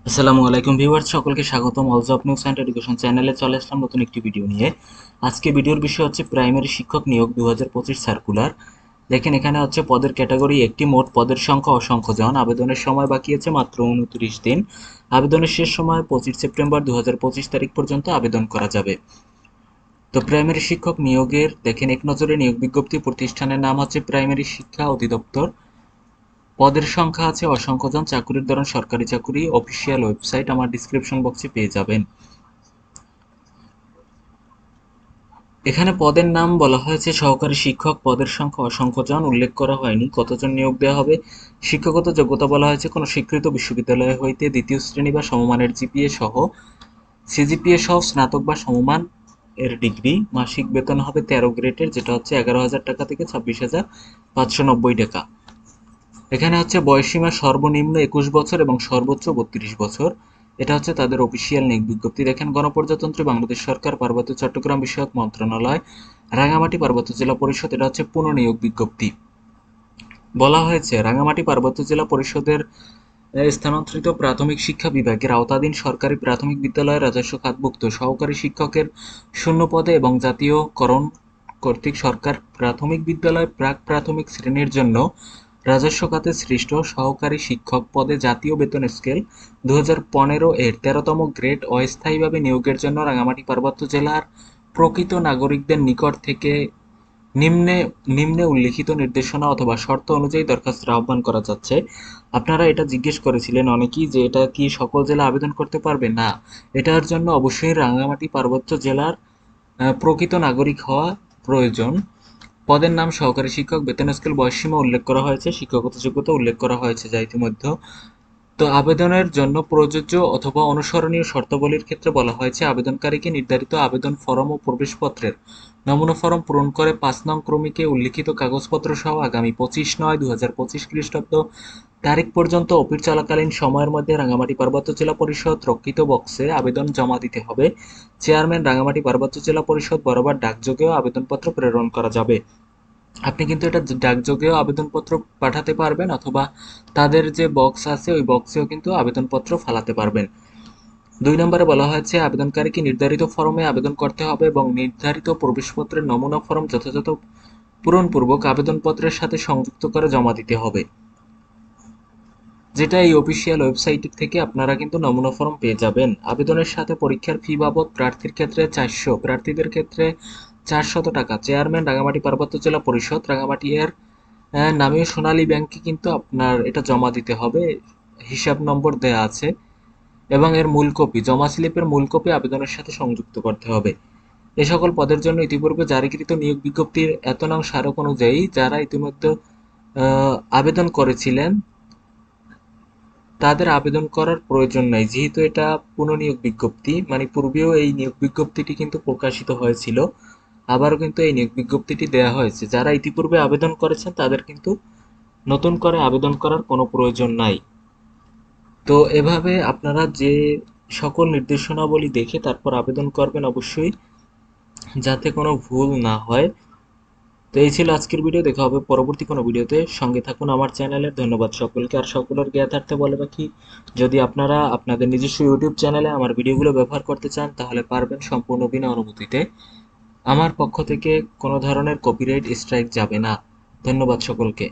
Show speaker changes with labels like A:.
A: আসসালামু আলাইকুম ভিউয়ার্স, সকলকে স্বাগতম অলস অফ নিউজ অ্যান্ড এডুকেশন চ্যানেলে। চলে আসলাম নতুন একটি ভিডিও নিয়ে। আজকে ভিডিওর বিষয় হচ্ছে প্রাইমারি শিক্ষক নিয়োগ 2025 সার্কুলার। দেখেন, এখানে হচ্ছে পদের ক্যাটাগরি একটি, মোট পদের সংখ্যা অসংখ্য জন। আবেদনের সময় বাকি আছে মাত্র 29 দিন। আবেদনের শেষ সময় 25 সেপ্টেম্বর 2025 তারিখ পর্যন্ত আবেদন করা যাবে। তো প্রাইমারি শিক্ষক নিয়োগের দেখেন এক নজরে নিয়োগ বিজ্ঞপ্তি। প্রতিষ্ঠানের নাম হচ্ছে প্রাইমারি শিক্ষা অধিদপ্তর। পদের সংখ্যা আছে অসংখ্য জন। চাকুরির ধরন সরকারি চাকুরি। অফিসিয়াল ওয়েবসাইট আমার ডিসক্রিপশন বক্সে পেয়ে যাবেন। এখানে পদের নাম বলা হয়েছে সহকারী শিক্ষক। পদের সংখ্যা অসংখ্য জন, উল্লেখ করা হয়নি কতজন নিয়োগ দেওয়া হবে। শিক্ষাগত যোগ্যতা বলা হয়েছে কোনো স্বীকৃত বিশ্ববিদ্যালয় হইতে দ্বিতীয় শ্রেণী বা সমমানের জিপিএ সহ সিজিপিএ সহ স্নাতক বা সমমান এর ডিগ্রি। মাসিক বেতন হবে 13 গ্রেডের, যেটা হচ্ছে 11,000 টাকা থেকে 26,590 টাকা। এখানে হচ্ছে বয়সসীমা সর্বনিম্ন 21 বছর এবং সর্বোচ্চ 32 বছর। এটা হচ্ছে তাদের অফিসিয়াল নিয়োগ বিজ্ঞপ্তি। দেখেন, গণপ্রজাতন্ত্রী বাংলাদেশ সরকার, পার্বত্য চট্টগ্রাম বিষয়ক মন্ত্রণালয়, রাঙামাটি পার্বত্য জেলা পরিষদ। এটা হচ্ছে পুনঃনিয়োগ বিজ্ঞপ্তি। বলা হয়েছে রাঙামাটি পার্বত্য জেলা পরিষদের স্থানান্তরিত প্রাথমিক শিক্ষা বিভাগের আওতাধীন সরকারি প্রাথমিক বিদ্যালয়ের রাজস্ব খাতভুক্ত সহকারী শিক্ষকের শূন্য পদে এবং জাতীয়করণ কর্তৃক সরকার প্রাথমিক বিদ্যালয় প্রাক প্রাথমিক শ্রেণীর জন্য রাজস্ব খাতে সৃষ্ট সহকারী শিক্ষক পদে জাতীয় বেতন স্কেল 2015 এর 13তম গ্রেড অস্থায়ীভাবে নিয়োগের জন্য রাঙামাটি পার্বত্য জেলার প্রকৃত নাগরিকদের নিকট থেকে নিম্নে নিম্নে উল্লিখিত নির্দেশনা অথবা শর্ত অনুযায়ী দরখাস্তের আহ্বান করা যাচ্ছে। আপনারা এটা জিজ্ঞেস করেছিলেন অনেকেই যে এটা কি সকল জেলা আবেদন করতে পারবে? না, এটার জন্য অবশ্যই রাঙামাটি পার্বত্য জেলার প্রকৃত নাগরিক হওয়া প্রয়োজন। পদের নাম সহকারী শিক্ষক। বেতন স্কেল বয়সসীমা উল্লেখ করা হয়েছে, শিক্ষাগত যোগ্যতা উল্লেখ করা হয়েছে যা ইতিমধ্যে। তো আবেদনের জন্য প্রযোজ্য অথবা অনুসরণীয় শর্তাবলীর ক্ষেত্রে বলা হয়েছে আবেদনকারীকে নির্ধারিত আবেদন ফরম ও প্রবেশপত্রের নমুনা ফরম পূরণ করে 5 নং ক্রমিকে উল্লিখিত কাগজপত্র সহ আগামী 25/9/2025 খ্রিস্টাব্দ তারিখ পর্যন্ত অফিস চলাকালীন সময়ের মধ্যে রাঙামাটি পার্বত্য জেলা পরিষদ রক্ষিত বক্সে আবেদন জমা দিতে হবে। চেয়ারম্যান রাঙামাটি পার্বত্য জেলা পরিষদ বরাবর ডাকযোগেও আবেদনপত্র প্রেরণ করা যাবে। আপনি কিন্তু এটা ডাকযোগেও আবেদনপত্র পাঠাতে পারবেন, অথবা তাদের যে বক্স আছে ওই বক্সেও কিন্তু আবেদনপত্র ফালাতে পারবেন। 2 নম্বরে বলা হয়েছে আবেদনকারীকে নির্ধারিত ফরমে আবেদন করতে হবে এবং নির্ধারিত প্রবেশপত্রের নমুনা ফরম যথাযথ পূরণপূর্বক আবেদনপত্রের সাথে সংযুক্ত করে জমা দিতে হবে, যেটা এই অফিসিয়াল ওয়েবসাইট থেকে আপনারা কিন্তু নমুনা ফরম পেয়ে যাবেন। আবেদনের সাথে পরীক্ষার ফি বাবদ প্রার্থীর ক্ষেত্রে 400, প্রার্থীদের ক্ষেত্রে 400 টাকা। চেয়ারম্যান রাঙামাটি পার্বত্য জেলা পরিষদ রাঙামাটি এর নামীয় সোনালী ব্যাংকে কিন্তু আপনার এটা জমা দিতে হবে। হিসাব নম্বর দেয়া আছে এবং এর মূল কপি, জমা স্লিপের মূল কপি আবেদনের সাথে সংযুক্ত করতে হবে। এ সকল পদের জন্য ইতিপূর্বে জারিকৃত নিয়োগ বিজ্ঞপ্তির এত নং স্মারক অনুযায়ী যারা ইতিমধ্যে আবেদন করেছিলেন তাদের আবেদন করার প্রয়োজন নাই, যেহেতু এটা পুনঃনিয়োগ বিজ্ঞপ্তি। মানে পূর্বেও এই নিয়োগ বিজ্ঞপ্তিটি কিন্তু প্রকাশিত হয়েছিল, আবারও কিন্তু এই নিয়োগ বিজ্ঞপ্তিটি দেওয়া হয়েছে। যারা ইতিপূর্বে আবেদন করেছেন তাদের কিন্তু নতুন করে আবেদন করার কোনো প্রয়োজন নাই। তো এভাবে আপনারা যে সকল নির্দেশনাবলী দেখে তারপর আবেদন করবেন অবশ্যই, যাতে কোনো ভুল না হয়। তো এই ছিল আজকের ভিডিও। দেখা হবে পরবর্তী কোনো ভিডিওতে। সঙ্গে থাকুন আমার চ্যানেলে। ধন্যবাদ সকলকে। আর সকলের জ্ঞাতার্থে বলে রাখি, যদি আপনারা আপনাদের নিজস্ব ইউটিউব চ্যানেলে আমার ভিডিওগুলো ব্যবহার করতে চান তাহলে পারবেন সম্পূর্ণ বিনা অনুমতিতে। আমার পক্ষ থেকে কোনো ধরনের কপিরাইট স্ট্রাইক যাবে না। ধন্যবাদ সকলকে।